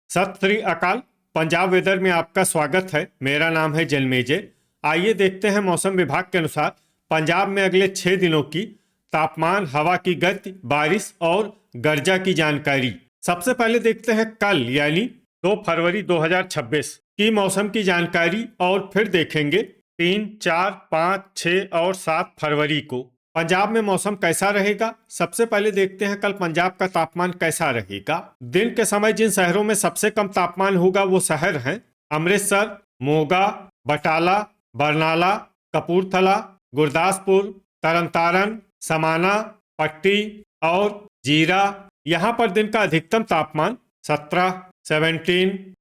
सत श्री अकाल। पंजाब वेदर में आपका स्वागत है। मेरा नाम है जन्मेजय। आइए देखते हैं मौसम विभाग के अनुसार पंजाब में अगले 6 दिनों की तापमान, हवा की गति, बारिश और गर्जा की जानकारी। सबसे पहले देखते हैं कल यानी 2 फरवरी 2026 की मौसम की जानकारी और फिर देखेंगे 3, 4, 5, 6 और 7 फरवरी को पंजाब में मौसम कैसा रहेगा। सबसे पहले देखते हैं कल पंजाब का तापमान कैसा रहेगा। दिन के समय जिन शहरों में सबसे कम तापमान होगा वो शहर हैं अमृतसर, मोगा, बटाला, बरनाला, कपूरथला, गुरदासपुर, तरनतारन, समाना, पट्टी और जीरा। यहाँ पर दिन का अधिकतम तापमान 17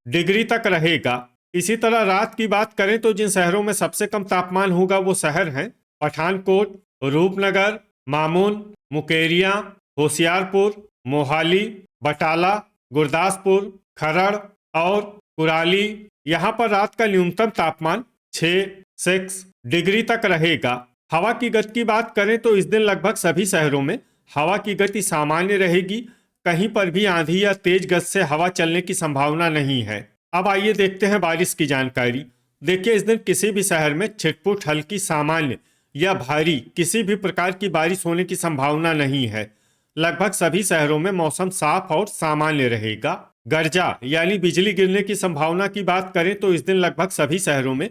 डिग्री तक रहेगा। इसी तरह रात की बात करें तो जिन शहरों में सबसे कम तापमान होगा वो शहर हैं पठानकोट, रूपनगर, मामून, मुकेरिया, होशियारपुर, मोहाली, बटाला, गुरदासपुर, खरड़ और कुराली। यहाँ पर रात का न्यूनतम तापमान 6 डिग्री तक रहेगा। हवा की गति की बात करें तो इस दिन लगभग सभी शहरों में हवा की गति सामान्य रहेगी। कहीं पर भी आंधी या तेज गति से हवा चलने की संभावना नहीं है। अब आइए देखते हैं बारिश की जानकारी। देखिए, इस दिन किसी भी शहर में छिटपुट, हल्की, सामान्य या भारी किसी भी प्रकार की बारिश होने की संभावना नहीं है। लगभग सभी शहरों में मौसम साफ और सामान्य रहेगा। गर्जा यानी बिजली गिरने की संभावना की बात करें तो इस दिन लगभग सभी शहरों में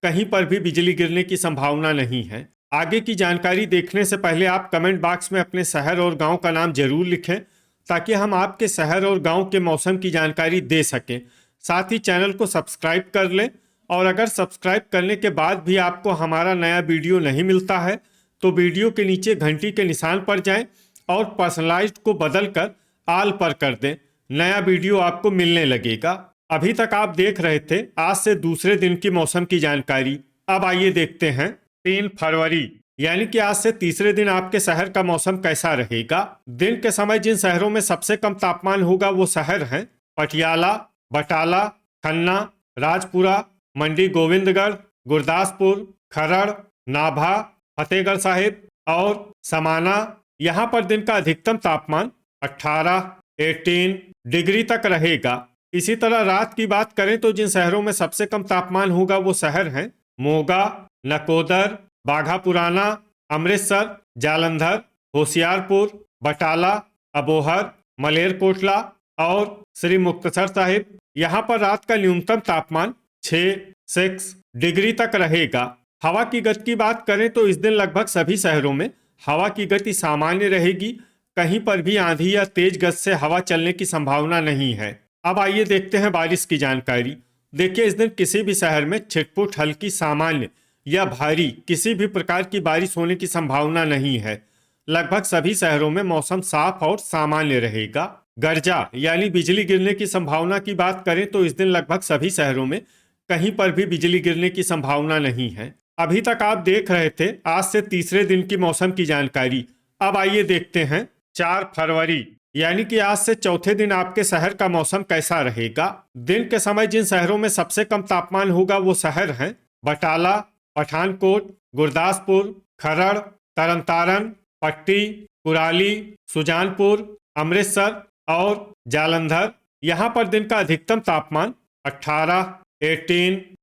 कहीं पर भी बिजली गिरने की संभावना नहीं है। आगे की जानकारी देखने से पहले आप कमेंट बॉक्स में अपने शहर और गांव का नाम जरूर लिखें ताकि हम आपके शहर और गांव के मौसम की जानकारी दे सकें। साथ ही चैनल को सब्सक्राइब कर लें और अगर सब्सक्राइब करने के बाद भी आपको हमारा नया वीडियो नहीं मिलता है तो वीडियो के नीचे घंटी के निशान पर जाएं और पर्सनलाइज्ड को बदलकर आल पर कर दें। नया वीडियो आपको मिलने लगेगा। अभी तक आप देख रहे थे आज से दूसरे दिन की मौसम की जानकारी। अब आइए देखते हैं 3 फरवरी यानी कि आज से तीसरे दिन आपके शहर का मौसम कैसा रहेगा। दिन के समय जिन शहरों में सबसे कम तापमान होगा वो शहर हैं पटियाला, बटाला, खन्ना, राजपुरा, मंडी गोविंदगढ़, गुरदासपुर, खरड़, नाभा, फतेहगढ़ साहिब और समाना। यहाँ पर दिन का अधिकतम तापमान 18 डिग्री तक रहेगा। इसी तरह रात की बात करें तो जिन शहरों में सबसे कम तापमान होगा वो शहर हैं मोगा, नकोदर, बाघा पुराना, अमृतसर, जालंधर, होशियारपुर, बटाला, अबोहर, मलेरकोटला और श्री मुक्तसर साहिब। यहाँ पर रात का न्यूनतम तापमान 6 डिग्री तक रहेगा। हवा की गति की बात करें तो इस दिन लगभग सभी शहरों में हवा की गति सामान्य रहेगी। कहीं पर भी आंधी या तेज गति से हवा चलने की संभावना नहीं है। अब आइए देखते हैं बारिश की जानकारी। देखिए, इस दिन किसी भी शहर में छिटपुट, हल्की, सामान्य या भारी किसी भी प्रकार की बारिश होने की संभावना नहीं है। लगभग सभी शहरों में मौसम साफ और सामान्य रहेगा। गर्जा यानी बिजली गिरने की संभावना की बात करें तो इस दिन लगभग सभी शहरों में कहीं पर भी बिजली गिरने की संभावना नहीं है। अभी तक आप देख रहे थे आज से तीसरे दिन की मौसम की जानकारी। अब आइए देखते हैं 4 फरवरी यानी कि आज से चौथे दिन आपके शहर का मौसम कैसा रहेगा। दिन के समय जिन शहरों में सबसे कम तापमान होगा वो शहर हैं बटाला, पठानकोट, गुरदासपुर, खरड़, तरनतारन, पट्टी, कुराली, सुजानपुर, अमृतसर और जालंधर। यहाँ पर दिन का अधिकतम तापमान 18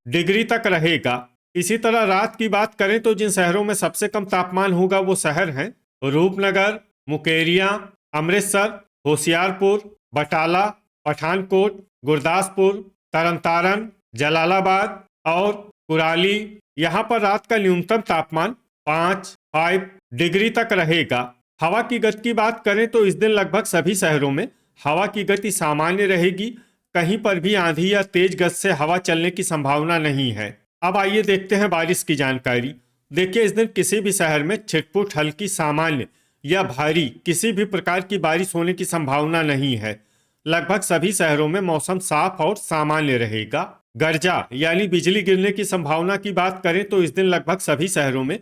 डिग्री तक रहेगा। इसी तरह रात की बात करें तो जिन शहरों में सबसे कम तापमान होगा वो शहर हैं रूपनगर, मुकेरिया, अमृतसर, होशियारपुर, बटाला, पठानकोट, गुरदासपुर, तरनतारन, जलालाबाद और कुराली। यहाँ पर रात का न्यूनतम तापमान 5 डिग्री तक रहेगा। हवा की गति की बात करें तो इस दिन लगभग सभी शहरों में हवा की गति सामान्य रहेगी। कहीं पर भी आंधी या तेज गति से हवा चलने की संभावना नहीं है। अब आइए देखते हैं बारिश की जानकारी। देखिए, इस दिन किसी भी शहर में छिटपुट, हल्की, सामान्य या भारी किसी भी प्रकार की बारिश होने की संभावना नहीं है। लगभग सभी शहरों में मौसम साफ और सामान्य रहेगा। गर्जा यानी बिजली गिरने की संभावना की बात करें तो इस दिन लगभग सभी शहरों में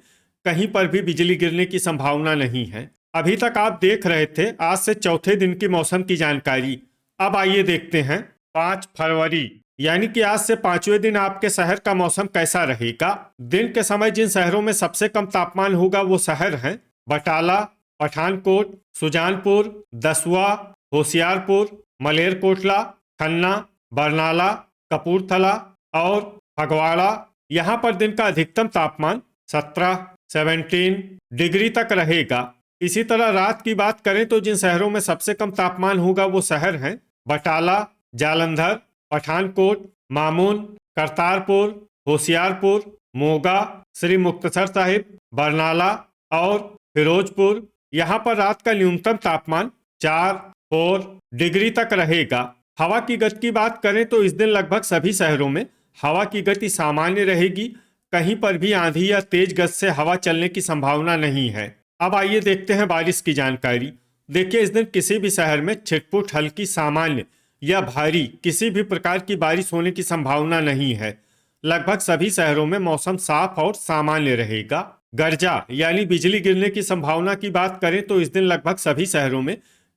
कहीं पर भी बिजली गिरने की संभावना नहीं है। अभी तक आप देख रहे थे आज से चौथे दिन की मौसम की जानकारी। अब आइए देखते हैं 5 फरवरी यानी कि आज से पांचवें दिन आपके शहर का मौसम कैसा रहेगा। दिन के समय जिन शहरों में सबसे कम तापमान होगा वो शहर हैं बटाला, पठानकोट, सुजानपुर, दसुआ, होशियारपुर, मलेरकोटला, खन्ना, बरनाला, कपूरथला और फगवाड़ा। यहाँ पर दिन का अधिकतम तापमान 17 डिग्री तक रहेगा। इसी तरह रात की बात करें तो जिन शहरों में सबसे कम तापमान होगा वो शहर हैं बटाला, जालंधर, पठानकोट, मामून, करतारपुर, होशियारपुर, मोगा, श्री मुक्तसर साहिब, बरनाला और फिरोजपुर। यहाँ पर रात का न्यूनतम तापमान 4 डिग्री तक रहेगा। हवा की गति की बात करें तो इस दिन लगभग सभी शहरों में हवा की गति सामान्य रहेगी। कहीं पर भी आंधी या तेज गति से हवा चलने की संभावना नहीं है। अब आइए देखते हैं बारिश की जानकारी। देखिए, इस दिन किसी भी शहर में छिटपुट हल्की सामान्य या भारी किसी भी प्रकार की बारिश होने की संभावना नहीं है। लगभग सभी शहरों में मौसम साफ और सामान्य रहेगा। गर्जा यानी बिजली गिरने की संभावना की बात करें तो इस दिन लगभग सभी शहरों में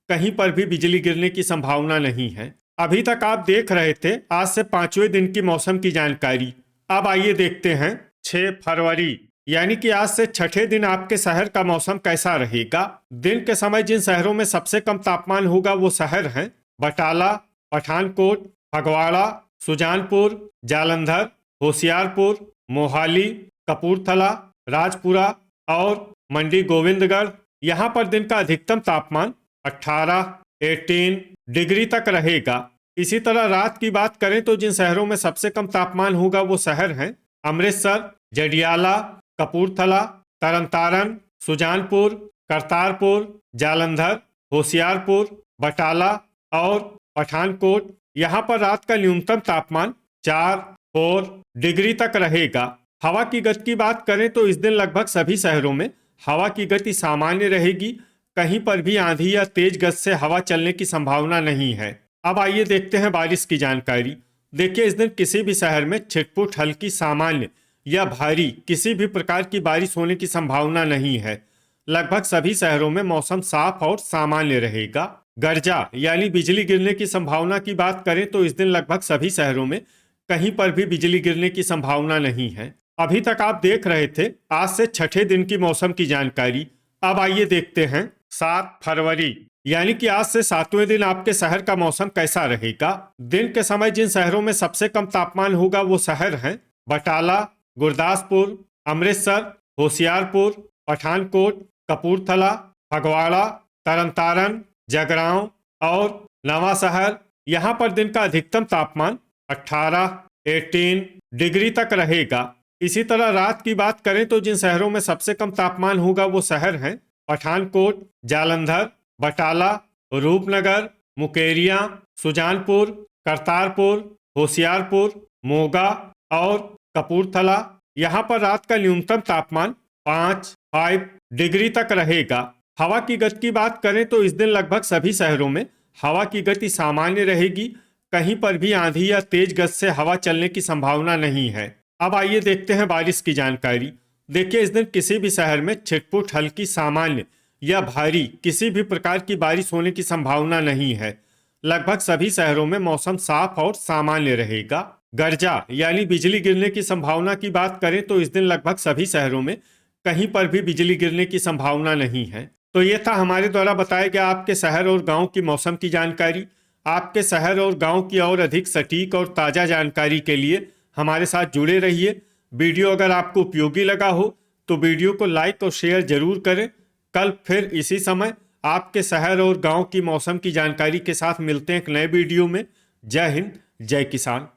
कहीं पर भी बिजली गिरने की संभावना नहीं है। अभी तक आप देख रहे थे आज से 5वें दिन की मौसम की जानकारी। अब आइए देखते हैं 6 फरवरी यानी कि आज से छठे दिन आपके शहर का मौसम कैसा रहेगा। दिन के समय जिन शहरों में सबसे कम तापमान होगा वो शहर हैं बटाला, पठानकोट, फगवाड़ा, सुजानपुर, जालंधर, होशियारपुर, मोहाली, कपूरथला, राजपुरा और मंडी गोविंदगढ़। यहाँ पर दिन का अधिकतम तापमान 18 डिग्री तक रहेगा। इसी तरह रात की बात करें तो जिन शहरों में सबसे कम तापमान होगा वो शहर हैं अमृतसर, जडियाला, कपूरथला, तरनतारन, सुजानपुर, करतारपुर, जालंधर, होशियारपुर, बटाला और पठानकोट। यहाँ पर रात का न्यूनतम तापमान 4 डिग्री तक रहेगा। हवा की गति की बात करें तो इस दिन लगभग सभी शहरों में हवा की गति सामान्य रहेगी। कहीं पर भी आंधी या तेज गति से हवा चलने की संभावना नहीं है। अब आइए देखते हैं बारिश की जानकारी। देखिए, इस दिन किसी भी शहर में छिटपुट हल्की सामान्य या भारी किसी भी प्रकार की बारिश होने की संभावना नहीं है। लगभग सभी शहरों में मौसम साफ और सामान्य रहेगा। गर्जा यानी बिजली गिरने की संभावना की बात करें तो इस दिन लगभग सभी शहरों में कहीं पर भी बिजली गिरने की संभावना नहीं है। अभी तक आप देख रहे थे आज से छठे दिन की मौसम की जानकारी। अब आइए देखते हैं 7 फरवरी यानी कि आज से 7वें दिन आपके शहर का मौसम कैसा रहेगा। दिन के समय जिन शहरों में सबसे कम तापमान होगा वो शहर हैं बटाला, गुरदासपुर, अमृतसर, होशियारपुर, पठानकोट, कपूरथला, फगवाड़ा, तरनतारन, जगरांव और नवा शहर। यहाँ पर दिन का अधिकतम तापमान 18 डिग्री तक रहेगा। इसी तरह रात की बात करें तो जिन शहरों में सबसे कम तापमान होगा वो शहर हैं पठानकोट, जालंधर, बटाला, रूपनगर, मुकेरिया, सुजानपुर, करतारपुर, होशियारपुर, मोगा और कपूरथला। यहाँ पर रात का न्यूनतम तापमान 5 डिग्री तक रहेगा। हवा की गति की बात करें तो इस दिन लगभग सभी शहरों में हवा की गति सामान्य रहेगी। कहीं पर भी आंधी या तेज गति से हवा चलने की संभावना नहीं है। अब आइए देखते हैं बारिश की जानकारी। देखिए, इस दिन किसी भी शहर में छिटपुट हल्की सामान्य या भारी किसी भी प्रकार की बारिश होने की संभावना नहीं है। लगभग सभी शहरों में मौसम साफ और सामान्य रहेगा। गर्जा यानी बिजली गिरने की संभावना की बात करें तो इस दिन लगभग सभी शहरों में कहीं पर भी बिजली गिरने की संभावना नहीं है। तो ये था हमारे द्वारा बताया गया आपके शहर और गांव की मौसम की जानकारी। आपके शहर और गांव की और अधिक सटीक और ताज़ा जानकारी के लिए हमारे साथ जुड़े रहिए। वीडियो अगर आपको उपयोगी लगा हो तो वीडियो को लाइक और शेयर जरूर करें। कल फिर इसी समय आपके शहर और गांव की मौसम की जानकारी के साथ मिलते हैं एक नए वीडियो में। जय हिंद, जय किसान।